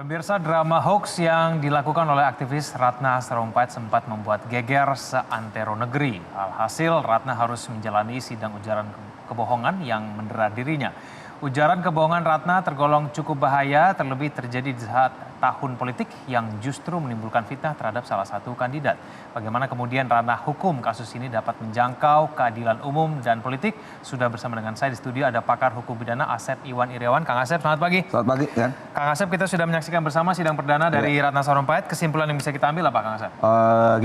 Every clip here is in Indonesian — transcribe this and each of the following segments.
Pemirsa, drama hoax yang dilakukan oleh aktivis Ratna Sarumpait sempat membuat geger seantero negeri. Alhasil, Ratna harus menjalani sidang ujaran kebohongan yang mendera dirinya. Ujaran kebohongan Ratna tergolong cukup bahaya, terlebih terjadi di saat tahun politik yang justru menimbulkan fitnah terhadap salah satu kandidat. Bagaimana kemudian ranah hukum kasus ini dapat menjangkau keadilan umum dan politik? Sudah bersama dengan saya di studio ada pakar hukum pidana Asep Iwan Irawan. Kang Asep, selamat pagi. Selamat pagi, kan? Kang Asep, kita sudah menyaksikan bersama sidang perdana dari Ratna Sarumpait. Kesimpulan yang bisa kita ambil apa, Kang Asep?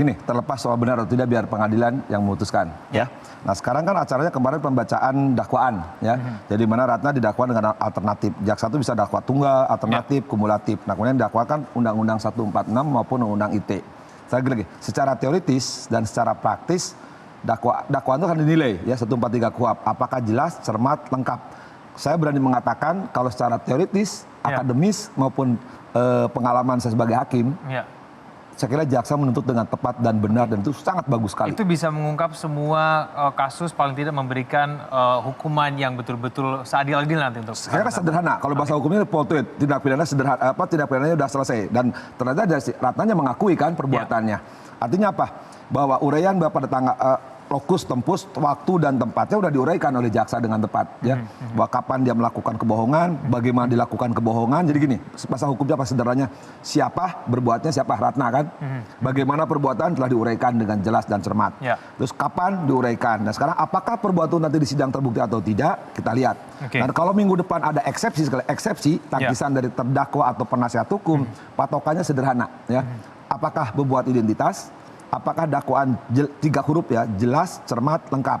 Gini, terlepas soal benar atau tidak biar pengadilan yang memutuskan. Ya. Nah sekarang kan acaranya kemarin pembacaan dakwaan, ya. Jadi mana Ratna didakwa dengan alternatif. Jaksa itu bisa dakwa tunggal, alternatif, kumulatif. Nah kemudian dakwakan Undang-Undang 146 maupun Undang-Undang ITE. Saya lagi, secara teoritis dan secara praktis dakwaan itu akan dinilai ya 143 KUHP. Apakah jelas, cermat, lengkap? Saya berani mengatakan kalau secara teoritis, akademis maupun pengalaman saya sebagai hakim, saya kira jaksa menuntut dengan tepat dan benar dan itu sangat bagus sekali. Itu bisa mengungkap semua kasus, paling tidak memberikan hukuman yang betul-betul seadil-adil nanti untuk. Saya kira sederhana. Kalau bahasa hukumnya poltuit, tindak pidana sederhana, tindak pidananya sudah selesai dan ternyata Ratnanya mengakui kan perbuatannya. Artinya apa? Bahwa uraian pada tanggal lokus, tempus, waktu dan tempatnya sudah diuraikan oleh jaksa dengan tepat, ya. Bahwa kapan dia melakukan kebohongan, bagaimana dilakukan kebohongan. Jadi gini, bahasa hukumnya apa sederhananya, siapa berbuatnya, siapa Ratna kan. Bagaimana perbuatan telah diuraikan dengan jelas dan cermat. Terus kapan diuraikan. Nah sekarang apakah perbuatan nanti di sidang terbukti atau tidak, kita lihat. Dan kalau minggu depan ada eksepsi, tangkisan dari terdakwa atau penasihat hukum, patokannya sederhana, ya. Apakah berbuat identitas, apakah dakwaan 3 huruf ya, jelas, cermat, lengkap.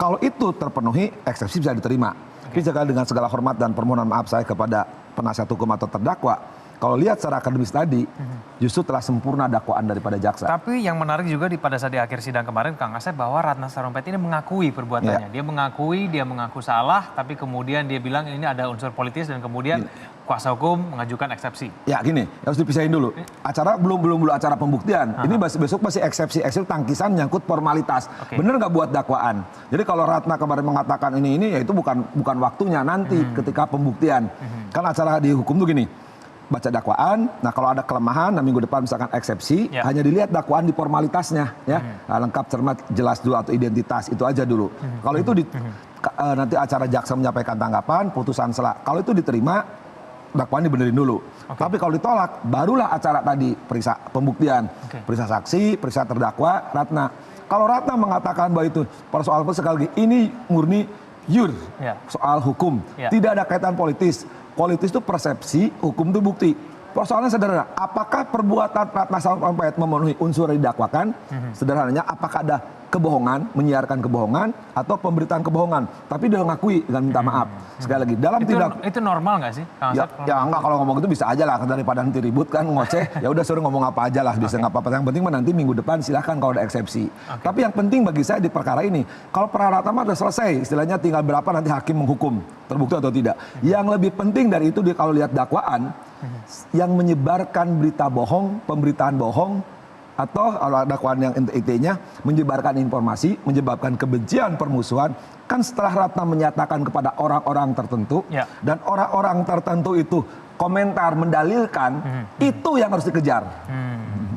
Kalau itu terpenuhi, eksepsi bisa diterima. Tapi dengan segala hormat dan permohonan maaf saya kepada penasihat hukum atau terdakwa, kalau lihat secara akademis tadi, justru telah sempurna dakwaan daripada jaksa. Tapi yang menarik juga pada saat di akhir sidang kemarin, Kang Asep, bahwa Ratna Sarumpait ini mengakui perbuatannya. Dia mengaku salah, tapi kemudian dia bilang ini ada unsur politis dan kemudian kuasa hukum mengajukan eksepsi. Ya gini, harus dipisahin dulu. Acara belum acara pembuktian. Ini besok masih eksepsi tangkisan nyangkut formalitas. Bener nggak buat dakwaan? Jadi kalau Ratna kemarin mengatakan ini ya itu bukan waktunya nanti ketika pembuktian. Kan acara di hukum tuh gini. Baca dakwaan, nah kalau ada kelemahan, nah minggu depan misalkan eksepsi, hanya dilihat dakwaan di formalitasnya, ya, nah, lengkap, cermat, jelas dulu atau identitas itu aja dulu. Kalau itu nanti acara jaksa menyampaikan tanggapan, putusan kalau itu diterima, dakwaan dibenerin dulu. Tapi kalau ditolak, barulah acara tadi periksa pembuktian, periksa saksi, periksa terdakwa, Ratna. Kalau Ratna mengatakan bahwa itu persoal sekali lagi ini murni soal hukum, tidak ada kaitan politis. Politis itu persepsi, hukum itu bukti. Persoalannya sederhana, apakah perbuatan Ratna Sarumpait memenuhi unsur yang didakwakan? Sederhananya, apakah ada kebohongan, menyiarkan kebohongan, atau pemberitaan kebohongan? Tapi dia mengakui dengan minta maaf. Sekali lagi, dalam itu normal nggak sih? Ya enggak, kalau ngomong itu bisa aja lah, daripada nanti ribut kan, ngoceh, ya udah suruh ngomong apa aja lah, bisa nggak apa-apa. Yang penting nanti minggu depan silahkan kalau ada eksepsi. Tapi yang penting bagi saya di perkara ini, kalau perkara Ratna sudah selesai, istilahnya tinggal berapa nanti hakim menghukum, terbukti atau tidak. Yang lebih penting dari itu, kalau lihat dakwaan, yang menyebarkan berita bohong, pemberitaan bohong, atau kalau dakwaan yang intinya menyebarkan informasi, menyebabkan kebencian, permusuhan, kan setelah Ratna menyatakan kepada orang-orang tertentu, dan orang-orang tertentu itu komentar mendalilkan, itu yang harus dikejar.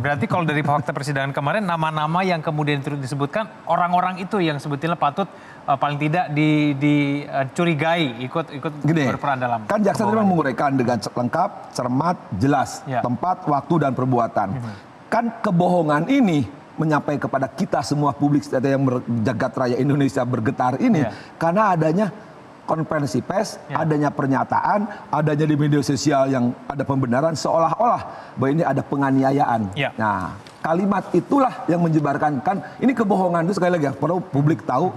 Berarti kalau dari fakta persidangan kemarin, nama-nama yang kemudian disebutkan, orang-orang itu yang sebetulnya patut paling tidak dicurigai ikut berperan dalam. Kan jaksa tadi menguraikan dengan lengkap, cermat, jelas, tempat, waktu, dan perbuatan. Kan kebohongan ini menyampai kepada kita semua publik yang berjagat raya Indonesia bergetar ini karena adanya konferensi pers, adanya pernyataan, adanya di media sosial yang ada pembenaran seolah-olah bahwa ini ada penganiayaan. Nah, kalimat itulah yang menyebarkan, kan ini kebohongan itu sekali lagi perlu publik tahu.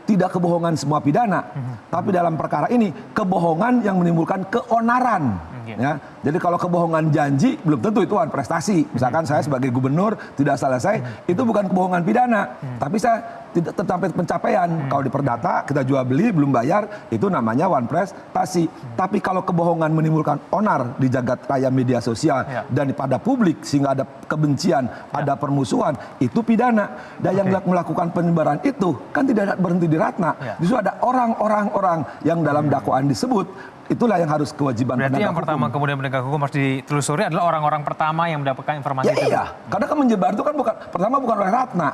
Tidak kebohongan semua pidana, tapi dalam perkara ini kebohongan yang menimbulkan keonaran. Ya. Jadi kalau kebohongan janji belum tentu itu prestasi. Misalkan saya sebagai gubernur tidak selesai, itu bukan kebohongan pidana, tapi saya tidak tercapai pencapaian. Kalau di perdata kita jual beli belum bayar, itu namanya one prestasi. Tapi kalau kebohongan menimbulkan onar di jagat raya media sosial dan pada publik sehingga ada kebencian, ada permusuhan, itu pidana. Dan yang melakukan penyebaran itu kan tidak berhenti di Ratna. Justru ada orang-orang yang dalam dakwaan disebut. Itulah yang harus kewajiban penegak hukum. Berarti yang pertama hukum. kemudian penegak hukum harus ditelusuri adalah orang-orang pertama yang mendapatkan informasi itu. Iya, karena kan menyebar itu kan bukan oleh Ratna.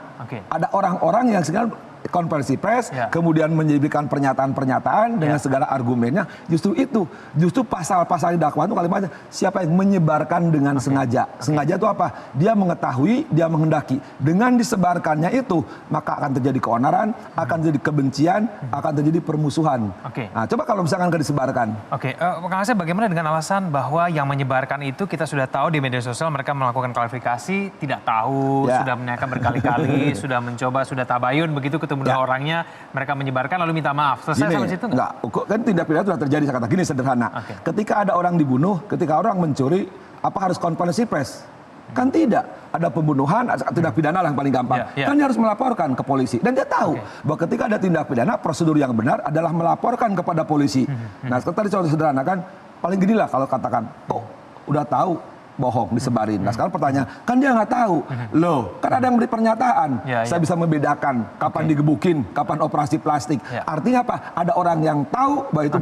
Ada orang-orang yang sekarang konversi pers, kemudian menyebutkan pernyataan-pernyataan dengan segala argumennya. Justru pasal-pasal di dakwaan itu kalimatnya siapa yang menyebarkan dengan sengaja. Sengaja itu apa? Dia mengetahui, dia menghendaki. Dengan disebarkannya itu, maka akan terjadi keonaran, akan terjadi kebencian, akan terjadi permusuhan. Nah, coba kalau misalkan nggak disebarkan. Kang Asep, bagaimana dengan alasan bahwa yang menyebarkan itu kita sudah tahu di media sosial mereka melakukan klarifikasi, tidak tahu, sudah menanyakan berkali-kali, sudah mencoba, sudah tabayun, begitu ketemu orangnya, mereka menyebarkan lalu minta maaf. Selesai sampai situ nggak? Kan tindak pidana sudah terjadi. Saya kata gini sederhana. Ketika ada orang dibunuh, ketika orang mencuri, apa harus konferensi pers? Kan tidak. Ada pembunuhan, tindak pidana lah yang paling gampang. Kan dia harus melaporkan ke polisi. Dan dia tahu bahwa ketika ada tindak pidana, prosedur yang benar adalah melaporkan kepada polisi. Nah, tadi contoh sederhana kan, paling gini lah kalau katakan, kok udah tahu bohong disebarin. Nah sekarang pertanyaan, kan dia nggak tahu. Loh, kan ada yang beri pernyataan. Saya bisa membedakan kapan digebukin, kapan operasi plastik. Artinya apa? Ada orang yang tahu bahwa itu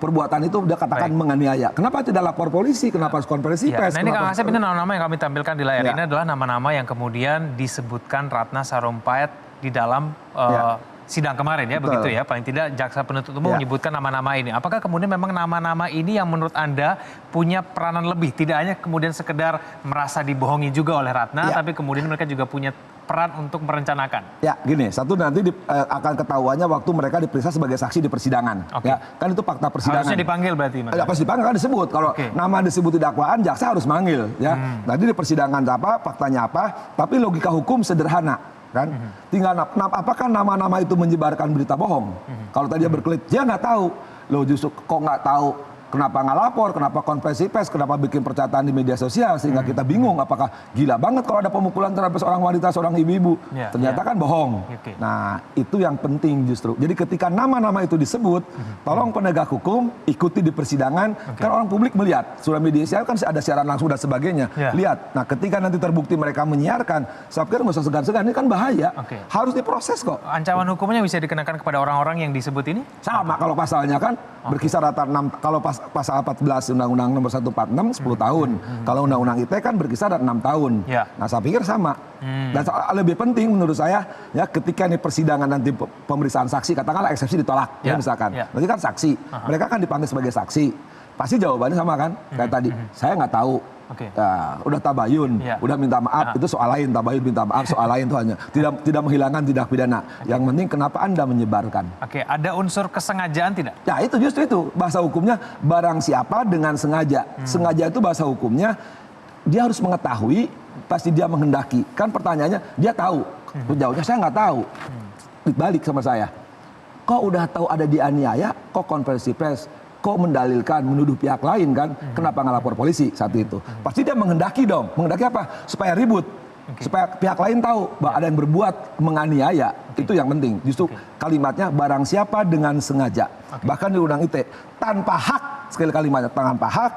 perbuatan itu udah katakan menganiaya. Kenapa tidak lapor polisi? Kenapa harus konferensi pers? Nah ini Kang Asep, ini nama-nama yang kami tampilkan di layar ini adalah nama-nama yang kemudian disebutkan Ratna Sarumpait di dalam sidang kemarin begitu ya. Paling tidak jaksa penuntut umum menyebutkan nama-nama ini. Apakah kemudian memang nama-nama ini yang menurut Anda punya peranan lebih? Tidak hanya kemudian sekedar merasa dibohongi juga oleh Ratna, tapi kemudian mereka juga punya peran untuk merencanakan. Ya, gini, satu nanti akan ketahuannya waktu mereka diperiksa sebagai saksi di persidangan. Kan itu fakta persidangan. Harusnya dipanggil berarti, Mas? Pas dipanggil kan disebut. Kalau nama disebut di dakwaan, jaksa harus manggil. Nanti di persidangan apa, faktanya apa, tapi logika hukum sederhana. Kan? Tinggal apakah nama-nama itu menyebarkan berita bohong? Kalau tadi dia berkelit, dia nggak tahu. Loh justru kok nggak tahu? Kenapa nggak lapor? Kenapa konferensi pers? Kenapa bikin pernyataan di media sosial? Sehingga kita bingung apakah gila banget kalau ada pemukulan terhadap seorang wanita, seorang ibu-ibu. Ternyata kan bohong. Nah itu yang penting justru. Jadi ketika nama-nama itu disebut, tolong penegak hukum ikuti di persidangan. Kan orang publik melihat. Surat media sosial kan ada siaran langsung dan sebagainya. Lihat. Nah ketika nanti terbukti mereka menyiarkan, saya pikir nggak usah segan-segan. Ini kan bahaya. Harus diproses kok. Ancaman hukumnya bisa dikenakan kepada orang-orang yang disebut ini? Sama kalau pasalnya kan berkisar rata 6, kalau pasal 14 Undang-Undang nomor 146 10 tahun. Kalau Undang-Undang ITE kan berkisar 6 tahun. Nah saya pikir sama. Dan lebih penting menurut saya ya ketika ini persidangan nanti pemeriksaan saksi, katakanlah eksepsi ditolak misalkan. Berarti kan saksi. Mereka kan dipanggil sebagai saksi. Pasti jawabannya sama kan? Kayak tadi, saya nggak tahu. Udah tabayun, udah minta maaf, itu soal lain. Tabayun minta maaf soal lain itu hanya tidak menghilangkan tindak pidana. Yang penting kenapa Anda menyebarkan? Ada unsur kesengajaan tidak? Ya itu justru itu bahasa hukumnya barang siapa dengan sengaja. Sengaja itu bahasa hukumnya dia harus mengetahui, pasti dia menghendaki. Kan pertanyaannya dia tahu. Jawabnya saya nggak tahu. Dibalik sama saya. Kok udah tahu ada dianiaya? Kok konferensi pers? Kok mendalilkan, menuduh pihak lain kan? Kenapa nggak lapor polisi saat itu? Pasti dia menghendaki dong. Menghendaki apa? Supaya ribut. Supaya pihak lain tahu bahwa ada yang berbuat menganiaya. Itu yang penting. Justru kalimatnya barang siapa dengan sengaja. Bahkan di Undang ITE. Tanpa hak, sekali kalimatnya. Tanpa hak,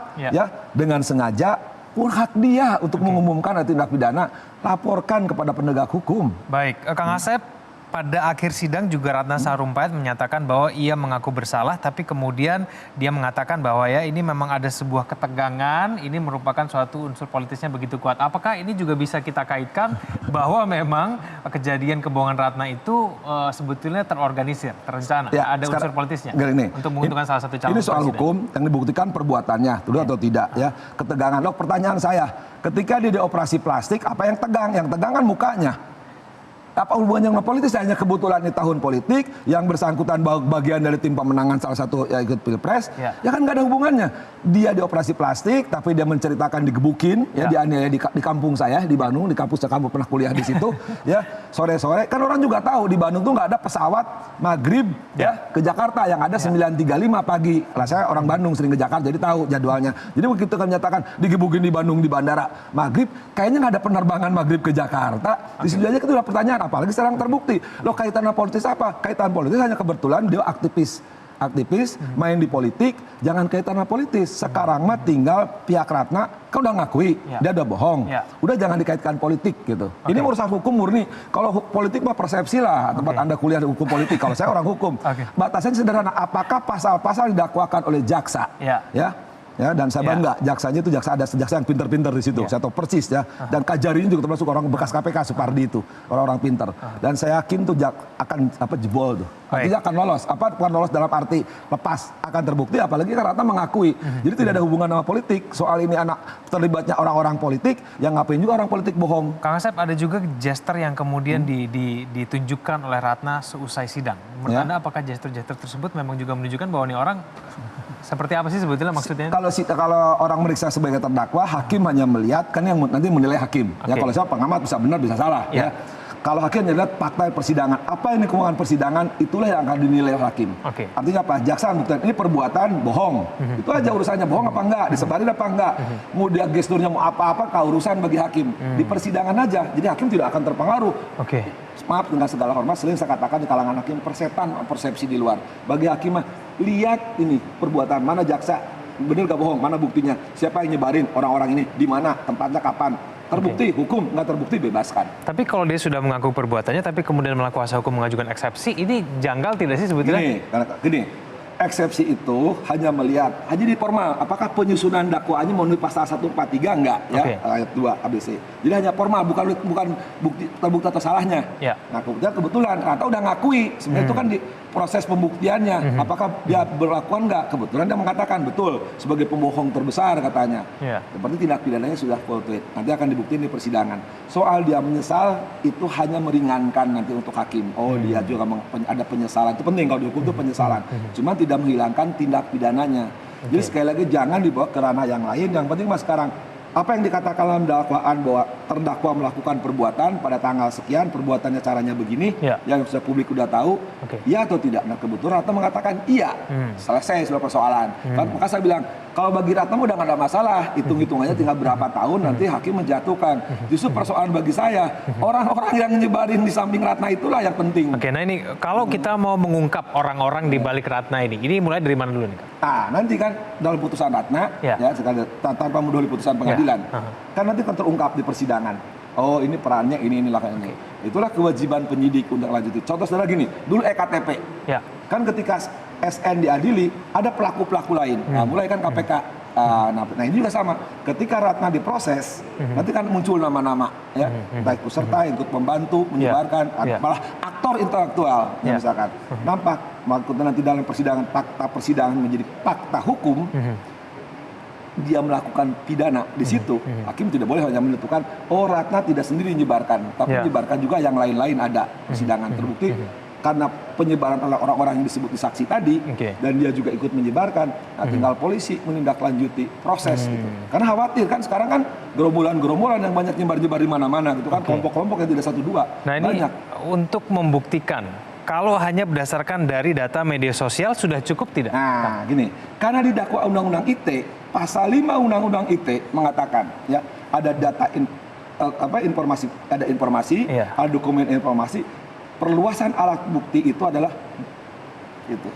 dengan sengaja. Pun hak dia untuk mengumumkan ada tindak pidana. Laporkan kepada penegak hukum. Baik, Kang Asep. Pada akhir sidang juga Ratna Sarumpait menyatakan bahwa ia mengaku bersalah, tapi kemudian dia mengatakan bahwa ya ini memang ada sebuah ketegangan, ini merupakan suatu unsur politisnya begitu kuat. Apakah ini juga bisa kita kaitkan bahwa memang kejadian kebohongan Ratna itu sebetulnya terorganisir, terencana, ada unsur politisnya untuk menguntungkan salah satu calon presiden? Ini soal hukum yang dibuktikan perbuatannya, tuduh atau tidak ya. Ketegangan, pertanyaan saya, ketika dia dioperasi plastik, apa yang tegang? Yang tegang kan mukanya. Apa hubungannya dengan politis? Hanya kebetulan di tahun politik yang bersangkutan bagian dari tim pemenangan salah satu yang ikut pilpres, ya kan nggak ada hubungannya. Dia dioperasi plastik, tapi dia menceritakan digebukin, dianiaya di kampung saya di Bandung, di kampus kamu pernah kuliah di situ, ya sore-sore. Kan orang juga tahu di Bandung tuh nggak ada pesawat maghrib ke Jakarta yang ada 9.35 pagi. Lah saya orang Bandung sering ke Jakarta, jadi tahu jadwalnya. Jadi begitu kan menyatakan digebukin di Bandung di bandara maghrib, kayaknya nggak ada penerbangan maghrib ke Jakarta. Di situ aja itu udah pertanyaan. apalagi sekarang terbukti. Loh kaitannya politis apa? Kaitan politis hanya kebetulan dia aktivis main di politik, jangan kaitannya politis. Sekarang mah tinggal pihak Ratna kan udah ngakui dia udah bohong, udah jangan dikaitkan politik gitu. Ini urusan hukum murni. Kalau politik mah persepsi lah, tempat Anda kuliah di hukum politik. Kalau saya orang hukum, batasannya sederhana. Apakah pasal-pasal didakwakan oleh jaksa, ya dan saya bangga jaksanya itu jaksa yang pinter-pinter di situ. Saya tahu persis ya. Dan Kajari ini juga termasuk orang bekas KPK, Supardi itu orang-orang pinter. Dan saya yakin tuh akan jebol tuh. Artinya akan lolos. Bukan lolos dalam arti lepas, akan terbukti. Apalagi kan Ratna mengakui. Jadi tidak ada hubungan sama politik. Soal ini anak terlibatnya orang-orang politik, yang ngapain juga orang politik bohong. Kang Asep, ada juga gesture yang kemudian ditunjukkan oleh Ratna seusai sidang. Menurut Anda apakah gesture tersebut memang juga menunjukkan bahwa ini orang seperti apa sih sebetulnya maksudnya? Kalau orang meriksa sebagai terdakwa, hakim hanya melihat, kan yang nanti menilai hakim. Ya kalau saya pengamat bisa benar bisa salah. Ya. Kalau hakim melihat fakta persidangan, apa ini keuangan persidangan, itulah yang akan dinilai hakim. Artinya apa? Jaksa membuktikan ini perbuatan bohong. Itu aja urusannya, bohong apa enggak, disebarin apa enggak. Mau dia gesturnya mau apa-apa, urusan bagi hakim. Di persidangan aja, jadi hakim tidak akan terpengaruh. Maaf dengan segala hormat, sering saya katakan di kalangan hakim persepsi di luar. Bagi hakim mah lihat ini perbuatan, mana jaksa bener gak bohong, mana buktinya, siapa yang nyebarin orang-orang ini, di mana, tempatnya kapan, terbukti hukum, nggak terbukti bebaskan. Tapi kalau dia sudah mengaku perbuatannya, tapi kemudian melakukan kuasa hukum mengajukan eksepsi, ini janggal tidak sih sebetulnya? Gini, eksepsi itu hanya melihat, hanya di formal, apakah penyusunan dakwaannya memenuhi pasal 143 enggak, ya, ayat 2 ABC. Jadi hanya formal, bukan bukti terbukti atau salahnya. Nah kebetulan atau udah ngakui, sebenarnya itu kan di proses pembuktiannya, apakah dia berlakuan enggak? Kebetulan dia mengatakan betul sebagai pembohong terbesar katanya. Berarti tindak pidananya sudah full tweet. Nanti akan dibuktiin di persidangan. Soal dia menyesal itu hanya meringankan nanti untuk hakim. Oh dia juga ada penyesalan, itu penting kalau dihukum itu penyesalan. Cuma tidak menghilangkan tindak pidananya. Jadi sekali lagi jangan dibawa ke ranah yang lain. Yang penting mas sekarang apa yang dikatakan dalam dakwaan bahwa terdakwa melakukan perbuatan pada tanggal sekian, perbuatannya caranya begini, yang sudah publik udah tahu, iya atau tidak? Nah kebetulan Ratna mengatakan iya, selesai sebuah persoalan. Maka saya bilang kalau bagi Ratna udah nggak ada masalah, hitung-hitungannya tinggal berapa tahun nanti hakim menjatuhkan. Justru persoalan bagi saya orang-orang yang nyebarin di samping Ratna itulah yang penting. Nah ini kalau kita mau mengungkap orang-orang di balik Ratna ini mulai dari mana dulu nih Kak? Nanti kan dalam putusan Ratna, ya sekali tanpa mendahului putusan pengadilan, kan nanti kan terungkap di persidangan. Oh ini perannya ini ini. Itulah kewajiban penyidik untuk lanjuti. Contoh saudara gini, dulu EKTP, kan ketika SN diadili ada pelaku-pelaku lain. Nah, mulai kan KPK. Nah ini juga sama. Ketika Ratna diproses, nanti kan muncul nama-nama, ya, entah ikut serta, ikut membantu, menyebarkan, malah aktor intelektual, misalkan. Nampak, maksudnya nanti dalam persidangan fakta persidangan menjadi fakta hukum. Dia melakukan pidana di situ, hakim tidak boleh hanya menentukan Ratna tidak sendiri menyebarkan, tapi menyebarkan juga yang lain-lain ada persidangan terbukti karena penyebaran oleh orang-orang yang disebut di saksi tadi dan dia juga ikut menyebarkan. Nah, tinggal polisi menindaklanjuti proses gitu. Karena khawatir kan sekarang kan gerombolan-gerombolan yang banyak nyebar-nyebar di mana-mana gitu kan, kelompok-kelompok yang tidak satu dua. Nah ini banyak. Untuk membuktikan kalau hanya berdasarkan dari data media sosial sudah cukup tidak? Nah, gini, karena didakwa Undang-Undang ITE, pasal 5 Undang-Undang ITE mengatakan, ya, ada data informasi, ada dokumen informasi, perluasan alat bukti itu adalah itu.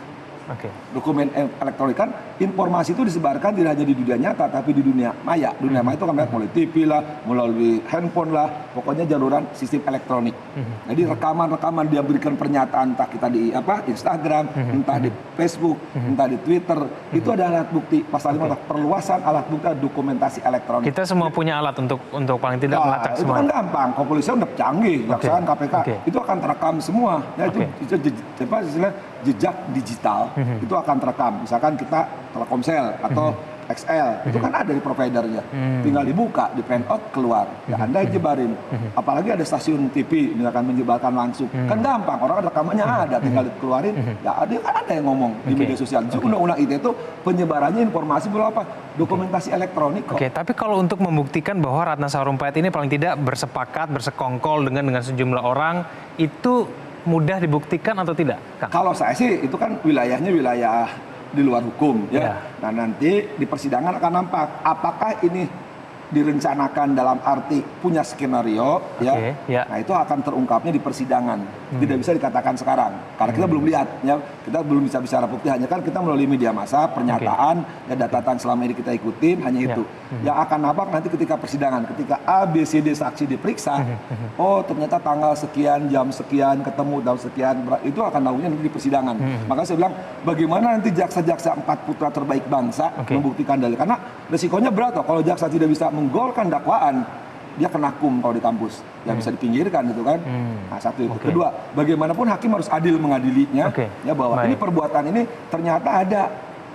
Dokumen elektronik kan informasi itu disebarkan tidak hanya di dunia nyata tapi di dunia maya. Dunia maya itu kan melalui TV lah, melalui handphone lah, pokoknya jaluran sistem elektronik. Jadi rekaman-rekaman dia berikan pernyataan entah kita di Instagram, entah di Facebook, entah di Twitter, itu ada alat bukti. Pasal 5 perluasan alat bukti dokumentasi elektronik. Kita semua punya alat untuk paling tidak melacak semua. Itu kan gampang. Kepolisian udah canggih, kejaksaan, KPK, itu akan terekam semua. Ya itu jejak digital itu akan terekam. Misalkan kita Telkomsel atau XL, itu kan ada di providernya. Tinggal dibuka, di print out, keluar. Ya Anda jebarin. Apalagi ada stasiun TV, misalkan menyebarkan langsung. Kan gampang, orang rekamannya ada, tinggal dikeluarin. Ya ada yang ngomong di media sosial. Jadi undang-undang ITE itu penyebarannya informasi berapa? Dokumentasi elektronik kok. Tapi kalau untuk membuktikan bahwa Ratna Sarumpait ini paling tidak bersepakat, bersekongkol dengan sejumlah orang, itu mudah dibuktikan atau tidak, Kang? Kalau saya sih itu kan wilayahnya wilayah di luar hukum, ya. Nah nanti di persidangan akan nampak apakah ini direncanakan dalam arti punya skenario, ya. Nah itu akan terungkapnya di persidangan. Tidak bisa dikatakan sekarang, karena kita belum lihat, ya. Kita belum bisa bicara bukti, hanya kan kita melalui media massa, pernyataan, dan data selama ini kita ikutin, hanya itu. Yang akan nampak nanti ketika persidangan, ketika A, B, C, D saksi diperiksa, oh ternyata tanggal sekian, jam sekian, ketemu jam sekian, itu akan tahunya nanti di persidangan. Maka saya bilang, bagaimana nanti jaksa-jaksa 4 putra terbaik bangsa membuktikan dalil, karena resikonya berat loh, kalau jaksa tidak bisa menggolkan dakwaan, dia kena hukum kalau di kampus, ya bisa dipinggirkan gitu kan. Nah satu itu. Kedua, bagaimanapun hakim harus adil mengadilinya, ya bahwa ini perbuatan ini ternyata ada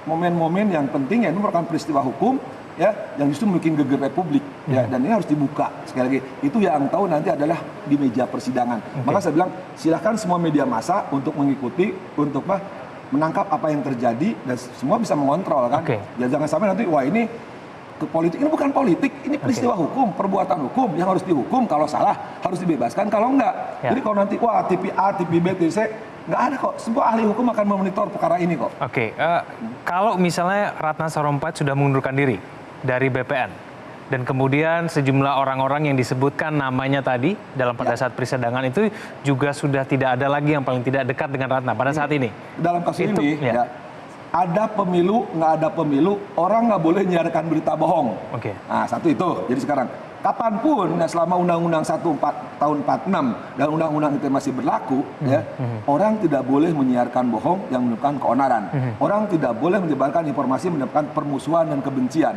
momen-momen yang penting, ya ini merupakan peristiwa hukum, ya yang justru bikin geger Republik, ya dan ini harus dibuka. Sekali lagi, itu yang tahu nanti adalah di meja persidangan. Maka saya bilang silahkan semua media massa untuk mengikuti, untuk menangkap apa yang terjadi dan semua bisa mengontrol kan. Ya jangan sampai nanti wah ini ke politik, ini bukan politik, ini peristiwa hukum, perbuatan hukum yang harus dihukum, kalau salah harus dibebaskan, kalau enggak. Jadi kalau nanti wah TV A, TV B, TV C, enggak ada kok. Semua ahli hukum akan memonitor perkara ini kok. Kalau misalnya Ratna Sarumpait sudah mengundurkan diri dari BPN dan kemudian sejumlah orang-orang yang disebutkan namanya tadi pada saat persidangan itu juga sudah tidak ada lagi yang paling tidak dekat dengan Ratna pada saat ini. Dalam kasus ini, ada pemilu, nggak ada pemilu, orang nggak boleh menyiarkan berita bohong. Nah, satu itu. Jadi sekarang, kapanpun, selama Undang-Undang 1 tahun 46 dan Undang-Undang itu masih berlaku, orang tidak boleh menyiarkan bohong yang menimbulkan keonaran. Orang tidak boleh menyebarkan informasi menimbulkan permusuhan dan kebencian.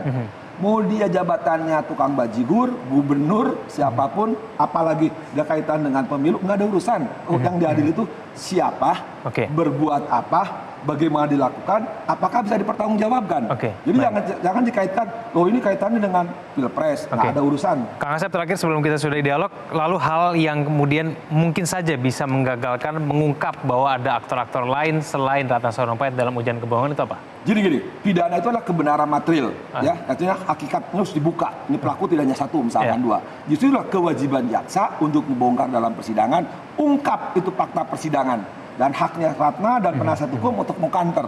Mau dia jabatannya tukang bajigur, gubernur, siapapun, apalagi ada kaitan dengan pemilu, nggak ada urusan. Yang diadili itu siapa, berbuat apa, bagaimana dilakukan, apakah bisa dipertanggungjawabkan. Jadi jangan dikaitkan, oh ini kaitannya dengan pilpres, nggak ada urusan. Kang Asep, terakhir sebelum kita sudah dialog, lalu hal yang kemudian mungkin saja bisa menggagalkan mengungkap bahwa ada aktor-aktor lain selain Ratna Sarumpait dalam ujian kebohongan itu apa? Jadi gini, pidana itu adalah kebenaran material, ya, artinya hakikatnya harus dibuka. Ini pelaku tidak hanya satu, misalkan dua. Justru itulah kewajiban jaksa untuk membongkar dalam persidangan, ungkap itu fakta persidangan. Dan haknya Ratna dan penasihat hukum untuk mengkanter.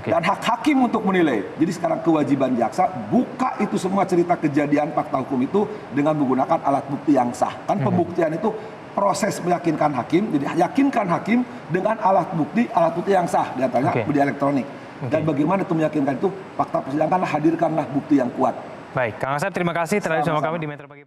Dan hak hakim untuk menilai. Jadi sekarang kewajiban jaksa buka itu semua cerita kejadian fakta hukum itu dengan menggunakan alat bukti yang sah. Kan pembuktian itu proses meyakinkan hakim, jadi yakinkan hakim dengan alat bukti yang sah, di antaranya media elektronik. Dan bagaimana itu meyakinkan itu, fakta persidangan hadirkanlah bukti yang kuat. Baik, Kang Asep terima kasih telah bersama kami di Metro Pagi.